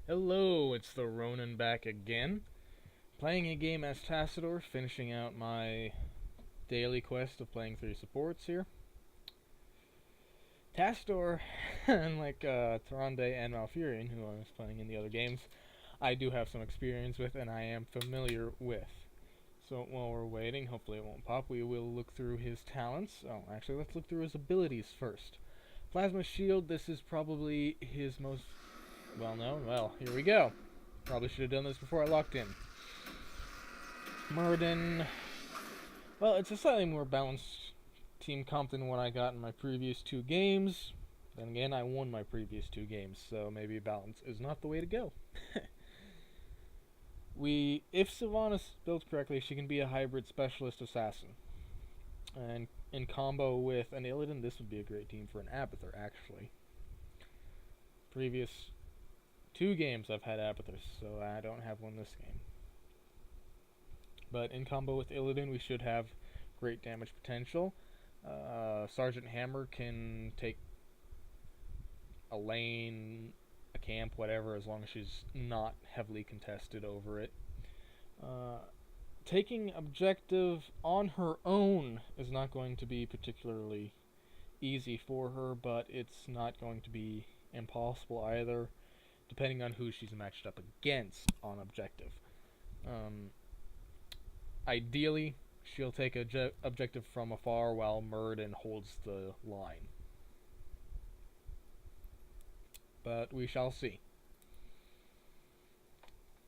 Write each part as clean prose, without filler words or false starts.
Hello, it's TheRonin back again. Playing a game as Tassador, finishing out my daily quest of playing 3 supports here. Tassador, unlike Tyrande and Malfurion, who I was playing in the other games, I do have some experience with and I am familiar with. So while we're waiting, hopefully it won't pop, we will look through his talents. Oh, actually, let's look through his abilities first. Plasma Shield, this is probably his most well-known. Well, here we go. Probably should have done this before I locked in. Muradin. Well, it's a slightly more balanced team comp than what I got in my previous 2 games. Then again, I won my previous 2 games, so maybe balance is not the way to go. If Sylvanas built correctly, she can be a hybrid specialist assassin. And in combo with an Illidan, this would be a great team for an Abathur, actually. Previous 2 games I've had Abathurs, so I don't have one this game. But in combo with Illidan, we should have great damage potential. Sergeant Hammer can take a lane, a camp, whatever, as long as she's not heavily contested over it. Taking objective on her own is not going to be particularly easy for her, but it's not going to be impossible either, depending on who she's matched up against on objective. Ideally, she'll take objective from afar while Muradin holds the line. But we shall see.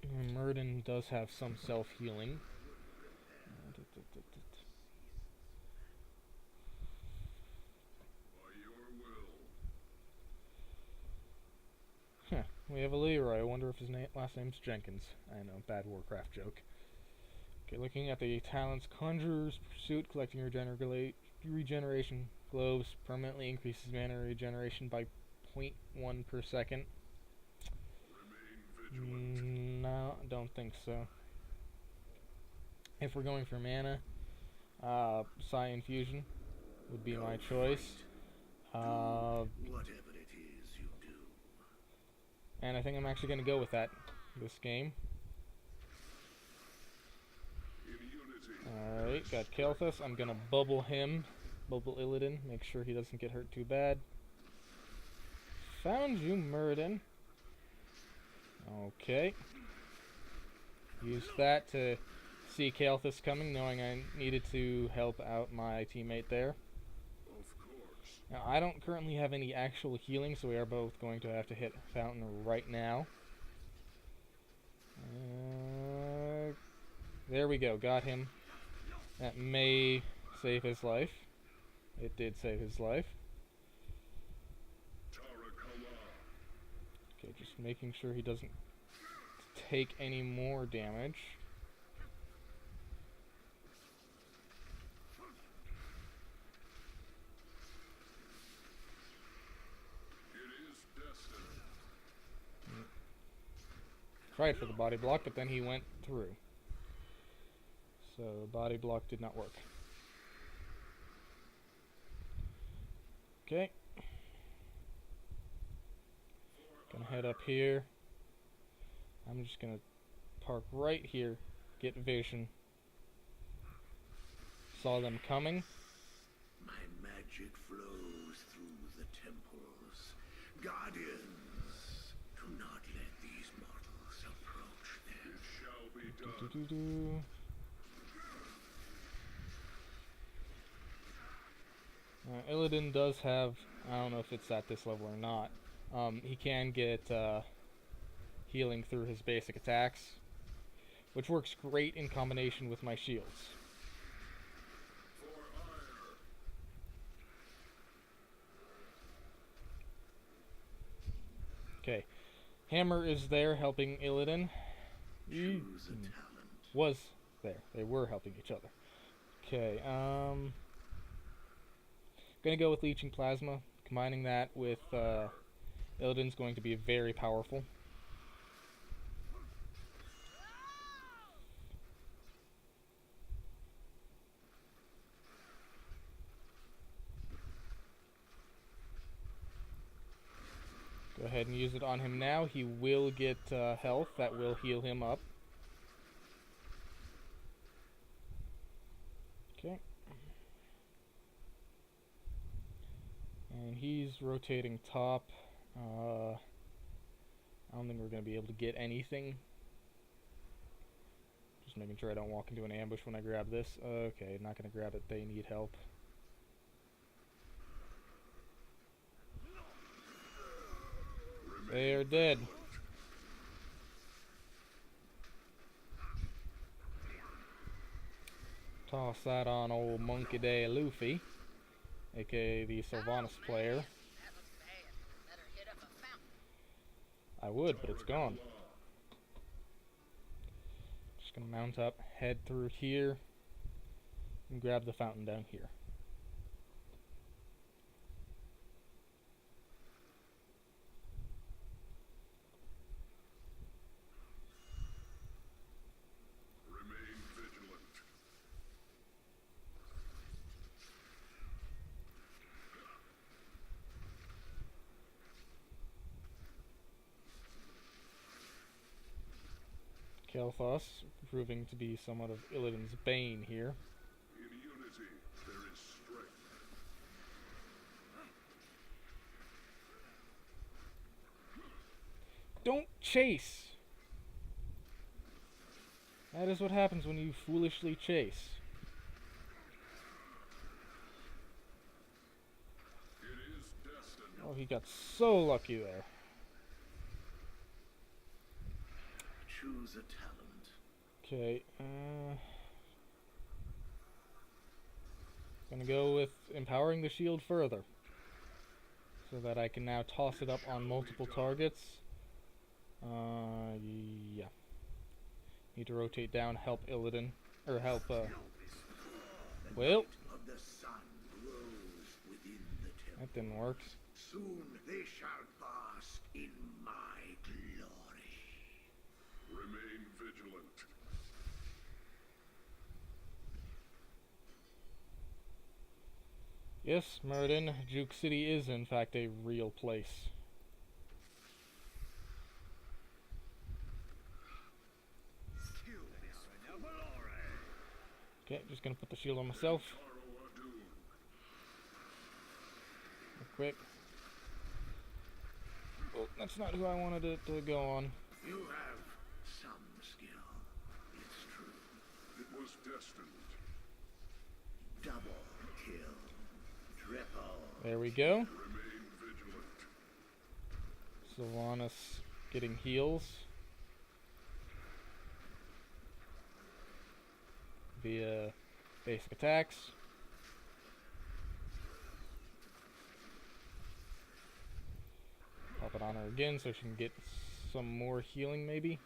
Muradin does have some self-healing. Huh, we have a Leroy. I wonder if his last name's Jenkins. I know, bad Warcraft joke. Okay, looking at the talents, Conjurer's Pursuit, collecting regeneration globes, permanently increases mana regeneration by 0.1 per second. No, don't think so. If we're going for mana, Psi Infusion would be my choice. Whatever it is you do. And I think I'm actually going to go with that this game. Alright, got Kael'thas. I'm going to bubble him. Bubble Illidan. Make sure he doesn't get hurt too bad. Found you, Muradin. Okay. Use that to see Kael'thas coming, knowing I needed to help out my teammate there. Now, I don't currently have any actual healing, so we are both going to have to hit Fountain right now. There we go, got him. That may save his life. It did save his life. Okay, just making sure he doesn't take any more damage. Tried for the body block, but then he went through. So body block did not work. Okay. Gonna head up here. I'm just gonna park right here, get vision. Saw them coming. My magic flows through the temples. Guardians, do not let these mortals approach them. It shall be done. Illidan does have, I don't know if it's at this level or not, he can get healing through his basic attacks, which works great in combination with my shields. Okay, Hammer is there helping Illidan. Was there. They were helping each other. Okay, gonna go with Leeching Plasma. Combining that with Illidan's going to be very powerful. Go ahead ahead and use it on him now. He will get health. That will heal him up. Okay. And he's rotating top. I don't think we're going to be able to get anything. Just making sure I don't walk into an ambush when I grab this. Okay, not going to grab it. They need help. They are dead. Toss that on old Monkey Day Luffy, aka the Sylvanas player. I would, but it's gone. Just gonna mount up, head through here, and grab the fountain down here. Remain vigilant. Kel'Thas proving to be somewhat of Illidan's bane here. In unity, there is strength. Don't chase! That is what happens when you foolishly chase. It is destined. Oh, he got so lucky there. Choose a talent. Okay, gonna go with empowering the shield further, so that I can now toss it up on multiple targets. Yeah. Need to rotate down, help Illidan, or help, well, Of the sun grows within the temple. that didn't work. Soon they shall bask in my glory. Remain vigilant. Yes, Muradin, Juke City is in fact a real place. Okay, just gonna put the shield on myself. Real quick. Oh, that's not who I wanted it to go on. You have some skill. It's true. It was destined. Double kill. Triple. There we go. Remain vigilant. Sylvanas getting heals via basic attacks. Pop it on her again so she can get some more healing maybe.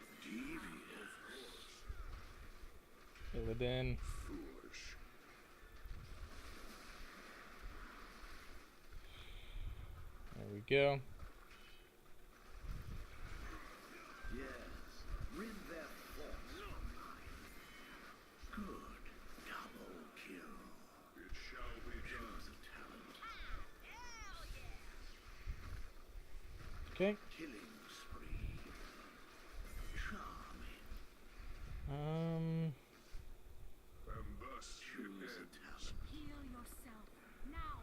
Illidan. Foolish. There we go. Yes. Rid their force from mine. Good. Double kill. It shall be done. Choose a talent. Okay. Killing spree. Charming. Um, And thus choose a talent. Heal yourself now.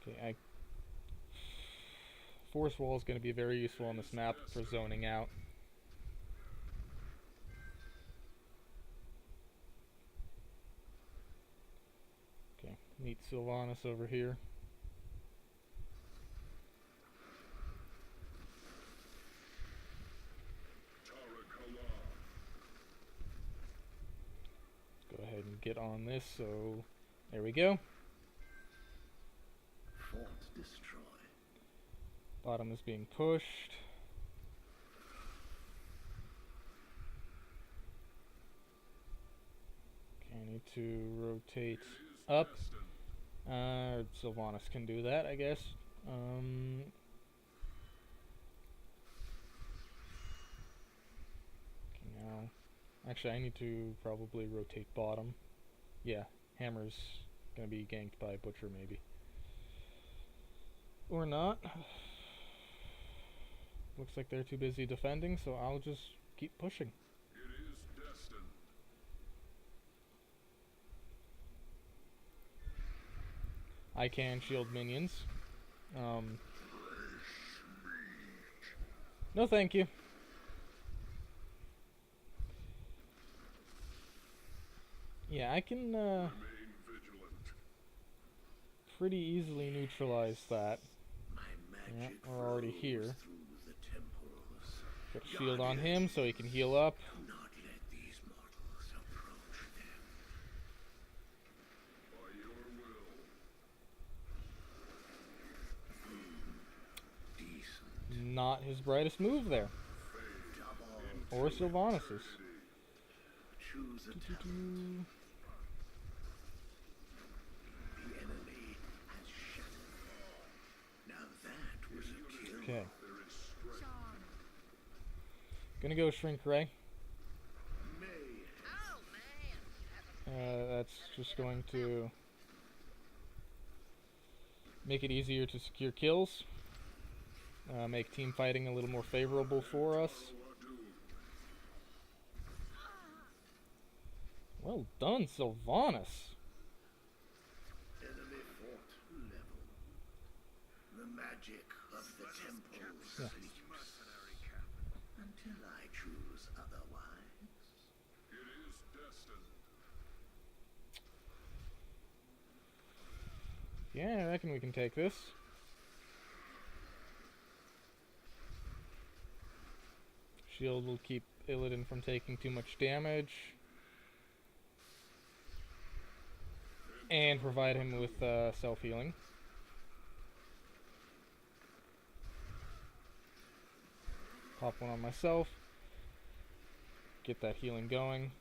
okay, Force Wall is going to be very useful on this map for zoning out. Okay, meet Sylvanas over here. Go ahead and get on this, so there we go. Fort destroy. Bottom is being pushed. Okay, I need to rotate up. Sylvanas can do that, I guess. Okay, now, actually, I need to probably rotate bottom. Yeah, Hammer's gonna be ganked by Butcher, maybe. Or not. Looks like they're too busy defending, so I'll just keep pushing. It is destined. I can shield minions. No thank you. Yeah, I can Remain vigilant. pretty easily neutralize that. My Yeah, magic we're already flows here. through the temples. Put a shield on him so he can heal up. Do not let these mortals approach them. By your will. Decent. Not his brightest move there. Double. Or Sylvanas'. Choose a talent. The enemy has shattered. Now that was a kill. Okay. There is strength. Charm. Gonna go Shrink Ray. Mayhem. That's just going to make it easier to secure kills. Make team fighting a little more favorable for us. Well done, Sylvanas. Enemy fort level. The magic of the temples Yeah. sleeps. Until I choose otherwise. It is destined. Yeah, I reckon we can take this. Shield will keep Illidan from taking too much damage. And provide him with self-healing. Pop one on myself. Get that healing going.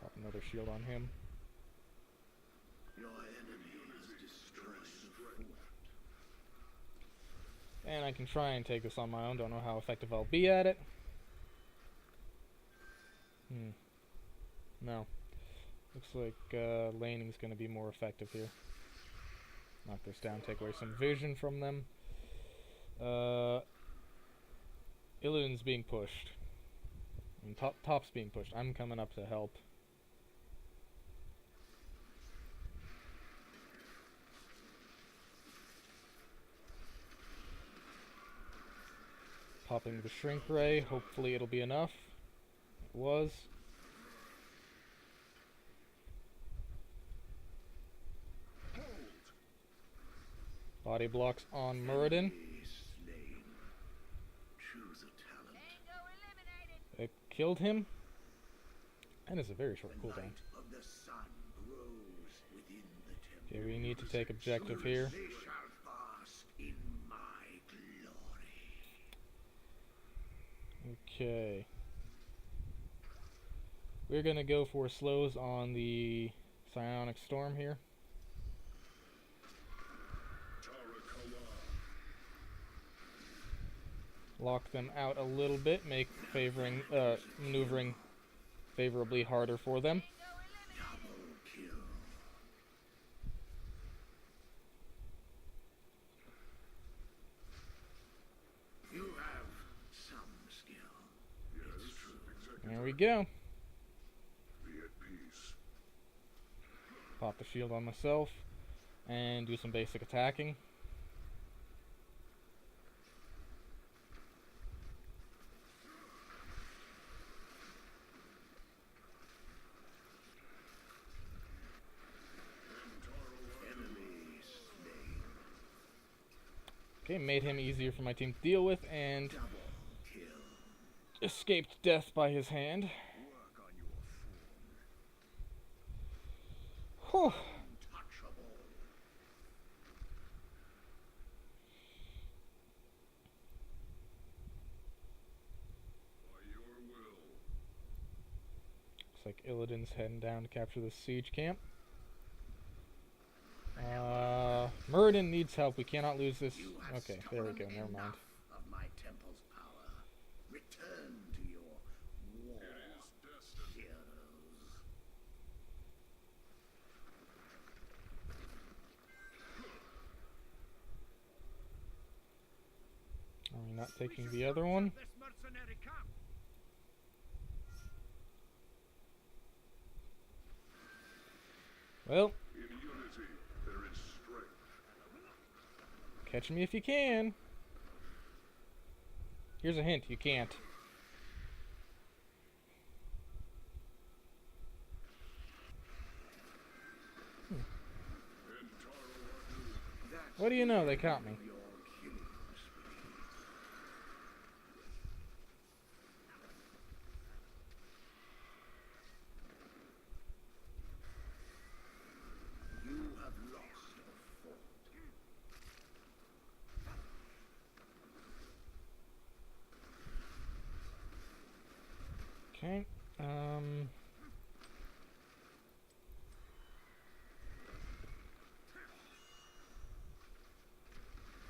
Pop another shield on him. Your enemy has destroyed the fort. And I can try and take this on my own. Don't know how effective I'll be at it. No. Looks like laning's going to be more effective here. Knock this down, take away some vision from them. Illidan's being pushed. And top's being pushed. I'm coming up to help. Popping the Shrink Ray. Hopefully it'll be enough. It was. Body blocks on Muradin. Enemy slain. Choose a talent. It killed him. And it's a very short The cooldown. light of the sun grows within the temple. Okay, we need to take objective here. They shall bask in my glory. Okay. We're gonna go for slows on the Psionic Storm here. Lock them out a little bit, make maneuvering favorably harder for them. Double kill. You have some skill. It's true. There we go. Be at peace. Pop the shield on myself and do some basic attacking. Enemy slain. Okay, made him easier for my team to deal with and Double kill. escaped death by his hand. Work on your form. Whew. Untouchable. By your will. Looks like Illidan's heading down to capture the siege camp. Muradin needs help. We cannot lose this. You have Okay, there we go. stolen Never mind. enough of my temple's power. Return to your war heroes. taking the other one. Well, catch me if you can. Here's a hint, you can't. What do you know, they caught me. You have lost a fort. Okay,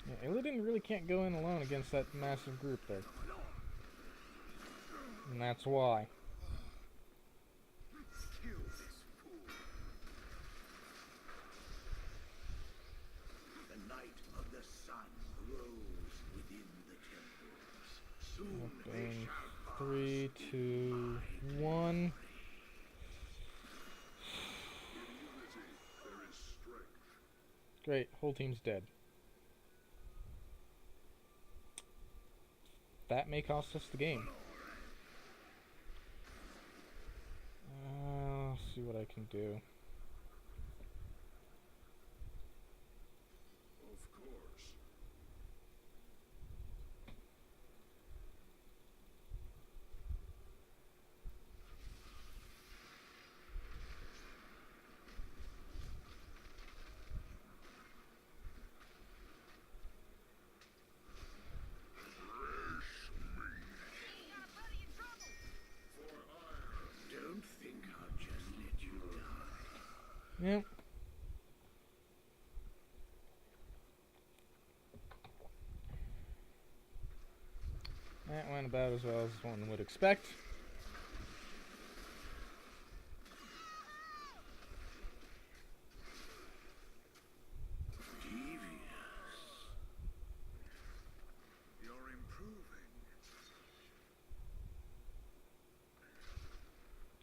yeah, Illidan really can't go in alone against that massive group there. And that's why. Kill this fool. The night of the sun grows within the temples. Soon they Open shall 3, 2, 1. Great, whole team's dead. That may cost us the game. Let's see what I can do. Of course. Don't think I'll just let you die. Yep. That went about as well as one would expect. Devious. You're improving.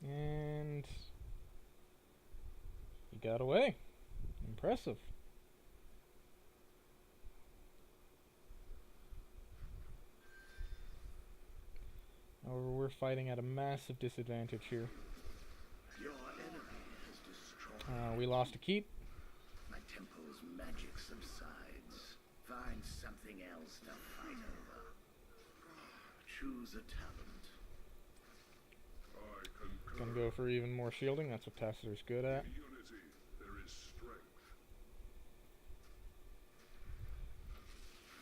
And he got away. Impressive. However, we're fighting at a massive disadvantage here. Your enemy has destroyed. We lost a keep. My temple's magic subsides. Find something else to fight over. Choose a talent. I concur. Gonna go for even more shielding. That's what Tacitur's good at. In unity, there is strength.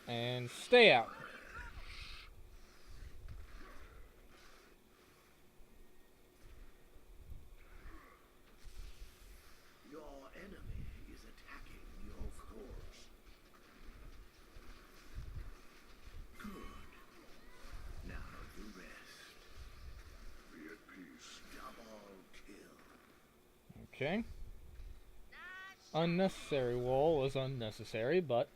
And stay out. Your enemy is attacking your force. Good. Now the rest. Be at peace. Double kill. Okay. Unnecessary wall was unnecessary, but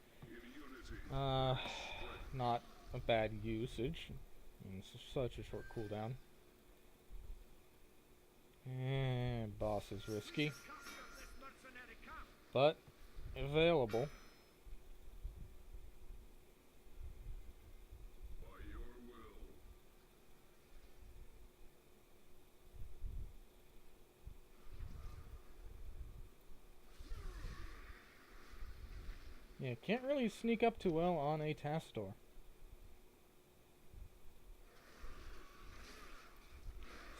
not a bad usage. I mean, it's such a short cooldown. And boss is risky, but available. By your will. Yeah, can't really sneak up too well on a Tacitor.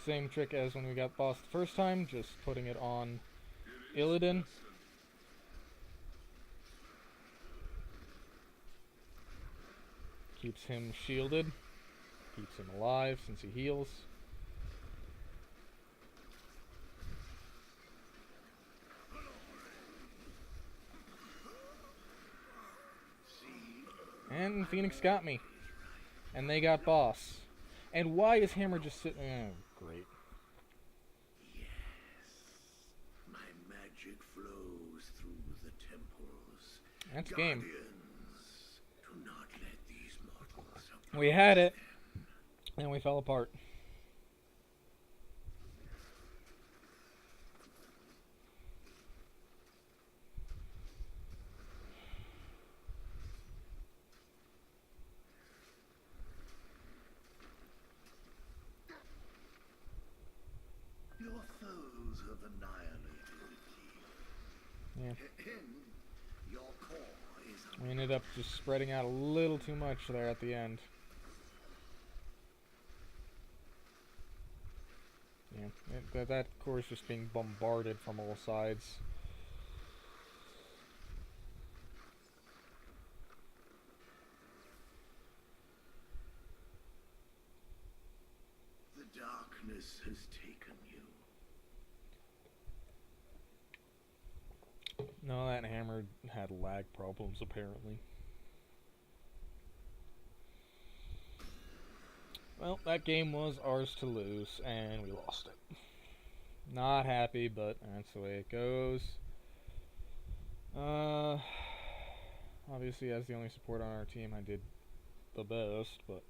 Same trick as when we got boss the first time, just putting it on Illidan. Keeps him shielded. Keeps him alive since he heals. And Phoenix got me. And they got boss. And why is Hammer just sitting... Oh, great. Yes. My magic flows through the temples. That's game. Guardians, do not let these mortals We had it, and we fell apart. Your foes have annihilated Yeah. the Your core is We ended up just spreading out a little too much there at the end. Yeah, that core is just being bombarded from all sides. The darkness has taken you. No, that hammer had lag problems apparently. Well, that game was ours to lose, and we lost it. Not happy, but that's the way it goes. Obviously, as the only support on our team, I did the best, but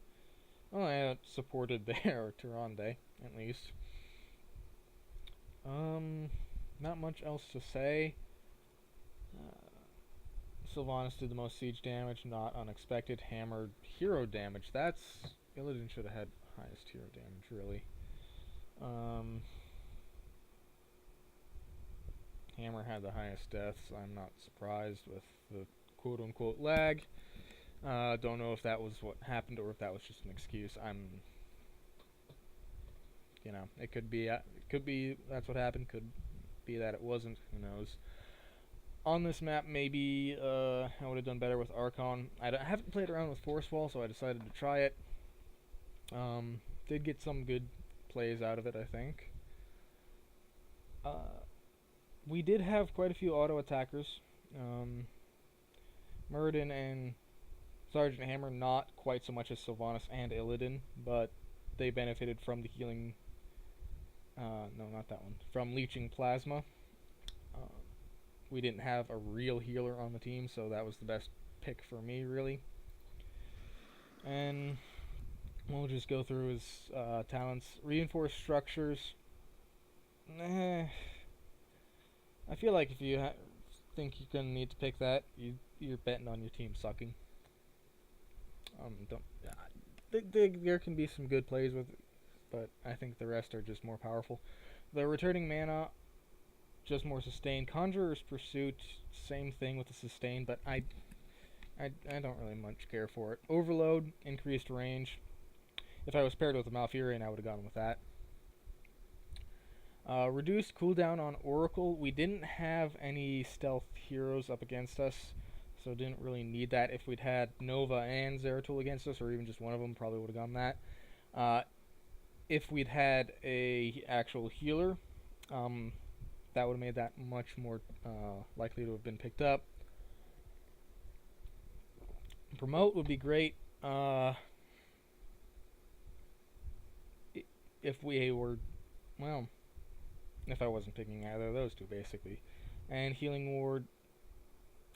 well, I supported their TheRonin, at least. Not much else to say. Sylvanas did the most siege damage, not unexpected. Hammered hero damage. That's Illidan should have had highest hero damage, really. Hammer had the highest deaths. I'm not surprised with the quote-unquote lag. Don't know if that was what happened or if that was just an excuse. It could be that's what happened. Could be that it wasn't. Who knows? On this map, maybe I would have done better with Archon. I haven't played around with Force Wall, so I decided to try it. Did get some good plays out of it, I think. We did have quite a few auto attackers. Muradin and Sergeant Hammer, not quite so much as Sylvanas and Illidan, but they benefited from the healing. No, not that one. From leeching plasma. We didn't have a real healer on the team, so that was the best pick for me, really. And we'll just go through his talents. Reinforced structures. I feel like if you think you're gonna need to pick that, you're betting on your team sucking. There can be some good plays with it, but I think the rest are just more powerful. The returning mana, just more sustain. Conjurer's Pursuit, same thing with the sustain, but I don't really much care for it. Overload, increased range. If I was paired with a Malfurion, I would have gone with that. Reduced cooldown on Oracle. We didn't have any stealth heroes up against us, so didn't really need that. If we'd had Nova and Zeratul against us, or even just one of them, probably would have gone that. If we'd had a actual healer, that would have made that much more likely to have been picked up. Promote would be great. If we were, well, if I wasn't picking either of those two, basically. And Healing Ward,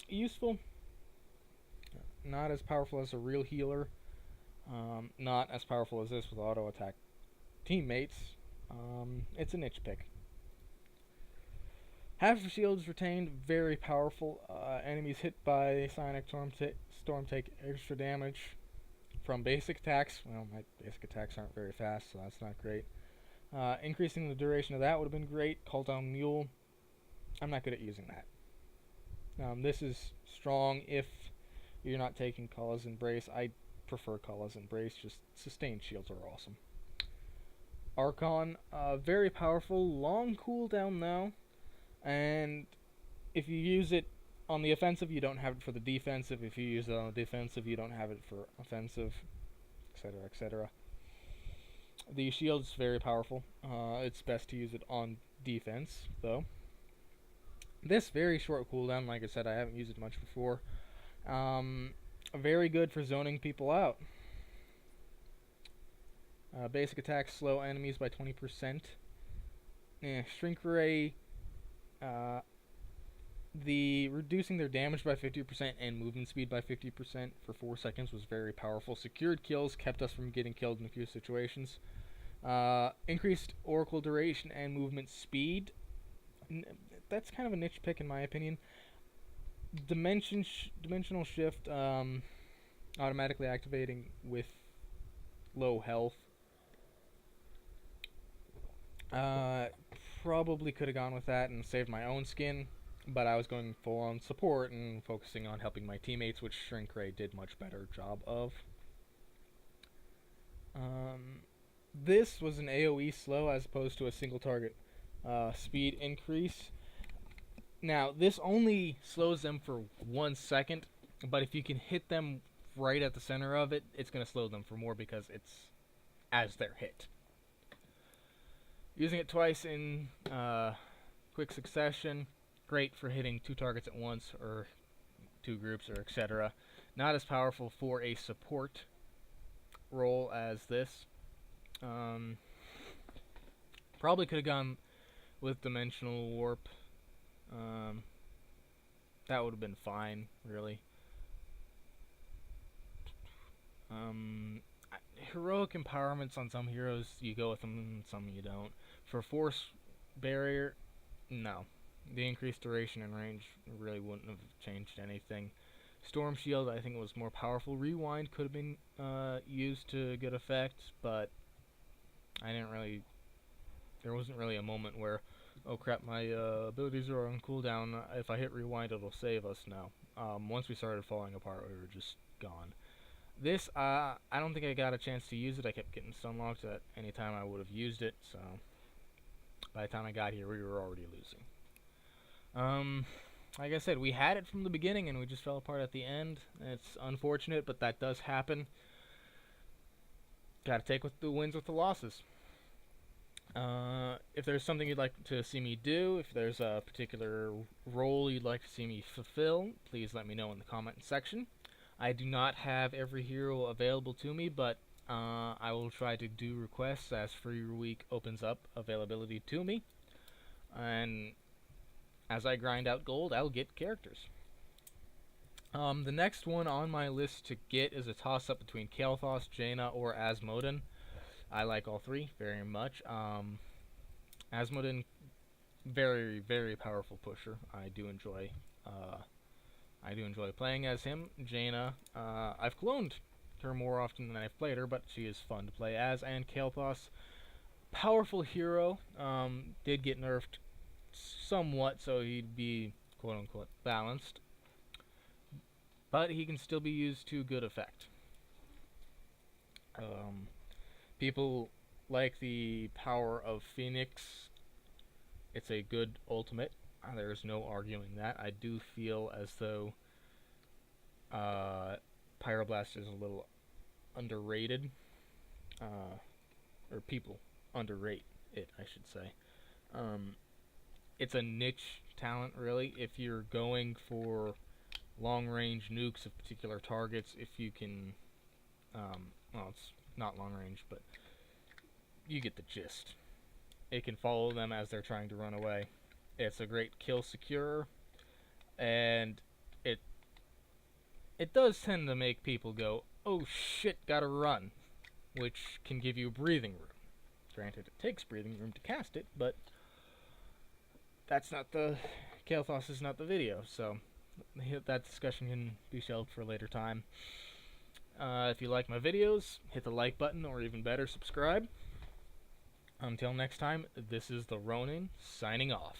useful. Not as powerful as a real healer. Not as powerful as this with auto attack teammates. It's a niche pick. Half of shields retained, very powerful. Enemies hit by Psionic Storm take extra damage from basic attacks. Well, my basic attacks aren't very fast, so that's not great. Increasing the duration of that would have been great. Call down Mule. I'm not good at using that. This is strong if you're not taking Kala's Embrace. I prefer Kala's Embrace. Just sustained shields are awesome. Archon, very powerful. Long cooldown now. And if you use it on the offensive, you don't have it for the defensive. If you use it on the defensive, you don't have it for offensive, etc., etc. The shield's very powerful. It's best to use it on defense, though. This very short cooldown, like I said, I haven't used it much before. Very good for zoning people out. Basic attacks slow enemies by 20%. Shrink Ray The reducing their damage by 50% and movement speed by 50% for 4 seconds was very powerful. Secured kills kept us from getting killed in a few situations. Increased oracle duration and movement speed. That's kind of a niche pick in my opinion. Dimensional shift, automatically activating with low health. Probably could have gone with that and saved my own skin, but I was going full on support and focusing on helping my teammates, which Shrink Ray did much better job of. This was an AoE slow as opposed to a single target speed increase. Now, this only slows them for 1 second, but if you can hit them right at the center of it, it's going to slow them for more because it's as they're hit. Using it twice in quick succession, great for hitting 2 targets at once or 2 groups or etc. Not as powerful for a support role as this. Probably could have gone with Dimensional Warp. That would have been fine, really. Heroic empowerments on some heroes, you go with them, and some you don't. For Force Barrier, no. The increased duration and range really wouldn't have changed anything. Storm Shield, I think it was more powerful. Rewind could have been used to good effect, but there wasn't really a moment where, oh crap, my abilities are on cooldown. If I hit rewind, it'll save us. No. Once we started falling apart, we were just gone. This, I don't think I got a chance to use it. I kept getting stunlocked at any time I would have used it, so by the time I got here, we were already losing. Like I said, we had it from the beginning, and we just fell apart at the end. It's unfortunate, but that does happen. Gotta take with the wins with the losses. If there's something you'd like to see me do, if there's a particular role you'd like to see me fulfill, please let me know in the comment section. I do not have every hero available to me, but I will try to do requests as Free Week opens up availability to me. And as I grind out gold, I'll get characters. The next one on my list to get is a toss-up between Kael'thas, Jaina, or Asmodin. I like all three very much. Asmodin, very, very powerful pusher. I do enjoy playing as him. Jaina, I've cloned her more often than I've played her, but she is fun to play as. And Kael'thas, powerful hero, did get nerfed somewhat, so he'd be quote-unquote balanced. But he can still be used to good effect. People like the power of Phoenix. It's a good ultimate. There's no arguing that. I do feel as though Pyroblast is a little underrated. Or people underrate it, I should say. It's a niche talent, really. If you're going for long-range nukes of particular targets, if you can... well, it's not long-range, but you get the gist. It can follow them as they're trying to run away. It's a great kill securer, and it does tend to make people go, oh shit, gotta run, which can give you breathing room. Granted, it takes breathing room to cast it, but that's not the... Kael'thas is not the video, so that discussion can be shelved for a later time. If you like my videos, hit the like button, or even better, subscribe. Until next time, this is TheRonin, signing off.